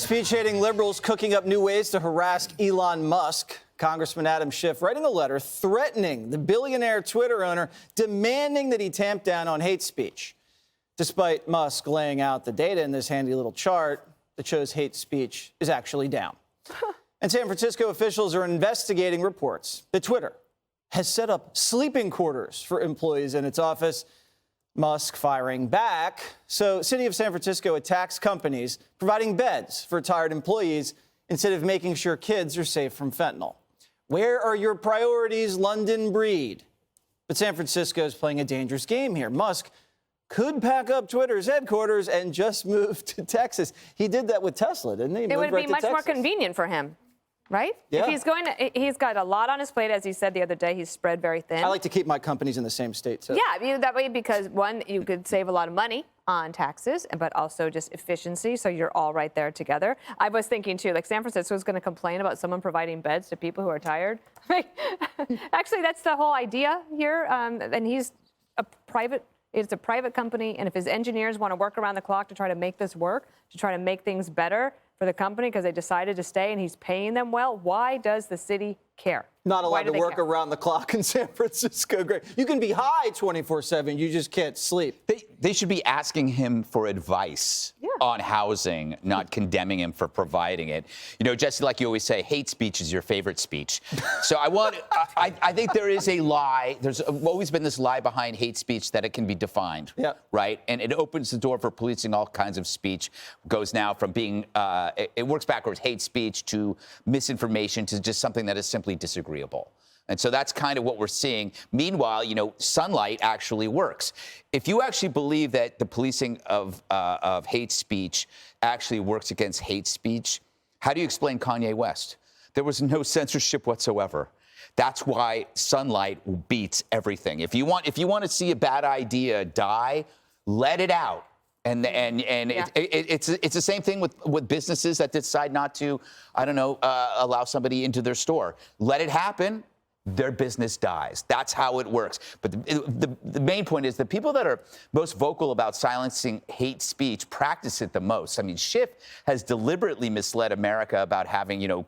Speech-hating liberals cooking up new ways to harass Elon Musk. Congressman Adam Schiff writing a letter threatening the billionaire Twitter owner, demanding that he tamp down on hate speech. Despite Musk laying out the data in this handy little chart that shows hate speech is actually down. And San Francisco officials are investigating reports that Twitter has set up sleeping quarters for employees in its office. Musk firing back. So City of San Francisco attacks companies providing beds for tired employees instead of making sure kids are safe from fentanyl. Where are your priorities, London breed? But San Francisco is playing a dangerous game here. Musk could pack up Twitter's headquarters and just move to Texas. He did that with Tesla, didn't he? It would be much more convenient for him, right? Yeah. If he's got a lot on his plate, as he said the other day. He's spread very thin. I like to keep my companies in the same state, too. Yeah, I mean, that way, because one, you could save a lot of money on taxes, but also just efficiency, so you're all right there together. I was thinking, too, like San Francisco is going to complain about someone providing beds to people who are tired. Actually, that's the whole idea here, and he's it's a private company, and if his engineers want to work around the clock to try to make this work, to try to make things better for the company because they decided to stay and he's paying them well, why does the city care? Not allowed to work around the clock in San Francisco. Great. You can be high 24/7. You just can't sleep. They should be asking him for advice on housing, not condemning him for providing it. You know, Jesse, like you always say, hate speech is your favorite speech. So I think there is a lie. There's always been this lie behind hate speech that it can be defined, right? And it opens the door for policing all kinds of speech. Goes now from being, it works backwards, hate speech to misinformation to just something that is simply disagreeable. And so that's kind of what we're seeing. Meanwhile, you know, sunlight actually works. If you actually believe that the policing of hate speech actually works against hate speech, how do you explain Kanye West? There was no censorship whatsoever. That's why sunlight beats everything. If you want to see a bad idea die, let it out. And it's the same thing with businesses that decide not to, I don't know, allow somebody into their store. Let it happen. Their business dies. That's how it works. But the main point is the people that are most vocal about silencing hate speech practice it the most. I mean, Schiff has deliberately misled America about having, you know,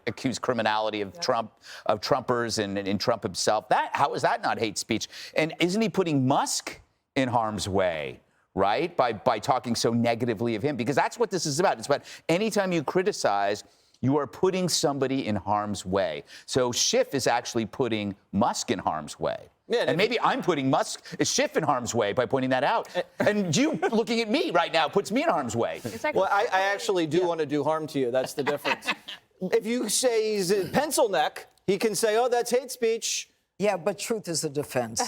accused criminality of Trumpers and Trump himself. How is that not hate speech? And isn't he putting Musk in harm's way? Right? By talking so negatively of him, because that's what this is about. It's about anytime you criticize, you are putting somebody in harm's way. So Schiff is actually putting Musk in harm's way. Yeah, and maybe I'm putting Schiff in harm's way by pointing that out. And you looking at me right now puts me in harm's way. Exactly. Well, I actually do want to do harm to you. That's the difference. If you say he's a pencil neck, he can say, oh, that's hate speech. Yeah, but truth is a defense.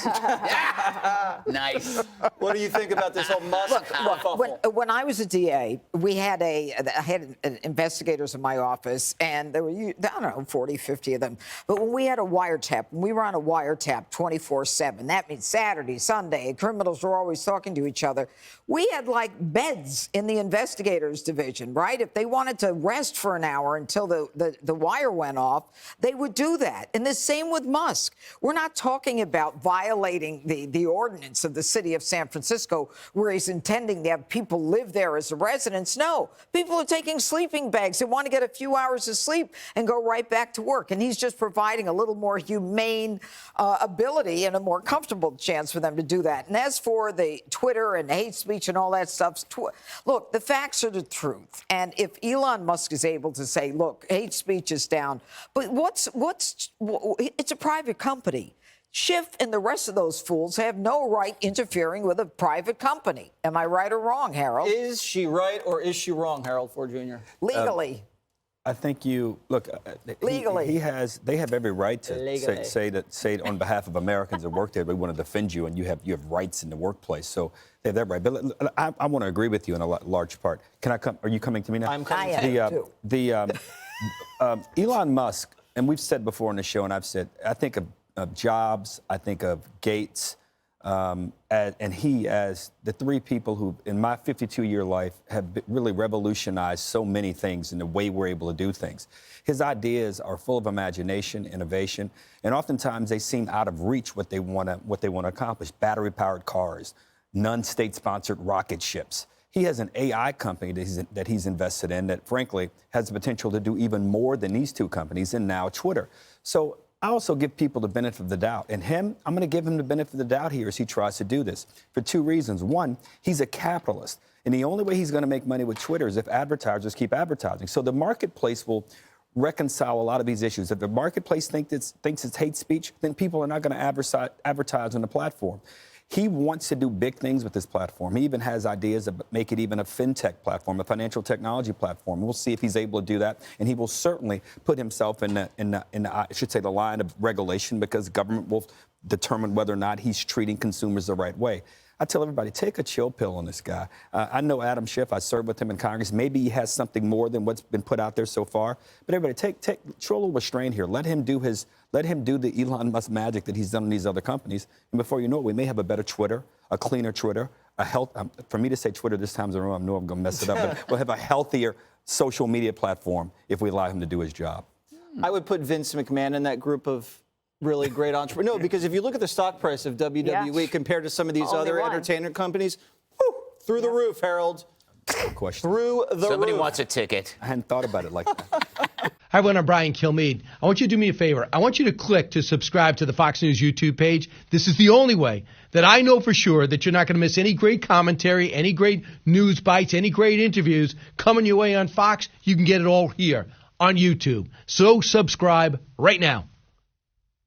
Nice. What do you think about this whole Musk? Look, when I was a DA, I had investigators in my office, and there were, I don't know, 40, 50 of them. But when we had a wiretap, when we were on a wiretap 24/7, that means Saturday, Sunday, criminals were always talking to each other. We had, like, beds in the investigators division, right? If they wanted to rest for an hour until the wire went off, they would do that. And the same with Musk. We're not talking about violating the ordinance of the city of San Francisco where he's intending to have people live there as residents. No, people are taking sleeping bags. They want to get a few hours of sleep and go right back to work. And he's just providing a little more humane ability and a more comfortable chance for them to do that. And as for the Twitter and hate speech and all that stuff, look, the facts are the truth. And if Elon Musk is able to say, look, hate speech is down, but it's a private company. Schiff and the rest of those fools have no right interfering with a private company. Am I right or wrong, Harold? Is she right or is she wrong, Harold Ford Jr.? Legally. I think look. Legally, they have every right to say on behalf of Americans that work there. We want to defend you, and you have rights in the workplace. So they have that right. But I want to agree with you in a large part. Can I come? Are you coming to me now? I'm coming to you. Elon Musk, and we've said before on the show, and I've said, I think of Jobs, I think of Gates, and he as the three people who, in my 52-year life, have really revolutionized so many things in the way we're able to do things. His ideas are full of imagination, innovation, and oftentimes they seem out of reach what they want to accomplish. Battery-powered cars, non-state-sponsored rocket ships. He has an AI company that he's invested in that, frankly, has the potential to do even more than these two companies, and now Twitter. So I also give people the benefit of the doubt. And him, I'm going to give him the benefit of the doubt here as he tries to do this for two reasons. One, he's a capitalist. And the only way he's going to make money with Twitter is if advertisers keep advertising. So the marketplace will reconcile a lot of these issues. If the marketplace thinks it's hate speech, then people are not going to advertise on the platform. He wants to do big things with this platform. He even has ideas to make it even a fintech platform, a financial technology platform. We'll see if he's able to do that, and he will certainly put himself in the I should say the line of regulation, because government will determine whether or not he's treating consumers the right way. I tell everybody, take a chill pill on this guy. I know Adam Schiff. I served with him in Congress. Maybe he has something more than what's been put out there so far. But everybody, show a little restraint here. Let him do the Elon Musk magic that he's done in these other companies. And before you know it, we may have a better Twitter, a cleaner Twitter, for me to say Twitter this time in a row, I know I'm going to mess it up. But we'll have a healthier social media platform if we allow him to do his job. I would put Vince McMahon in that group of really great entrepreneurs. No, because if you look at the stock price of WWE compared to some of these other entertainment companies, through the roof, Harold. No question. Through the Somebody roof. wants a ticket. I hadn't thought about it like that. Hi, everyone. I'm Brian Kilmeade. I want you to do me a favor. I want you to click to subscribe to the Fox News YouTube page. This is the only way that I know for sure that you're not going to miss any great commentary, any great news bites, any great interviews coming your way on Fox. You can get it all here on YouTube. So subscribe right now.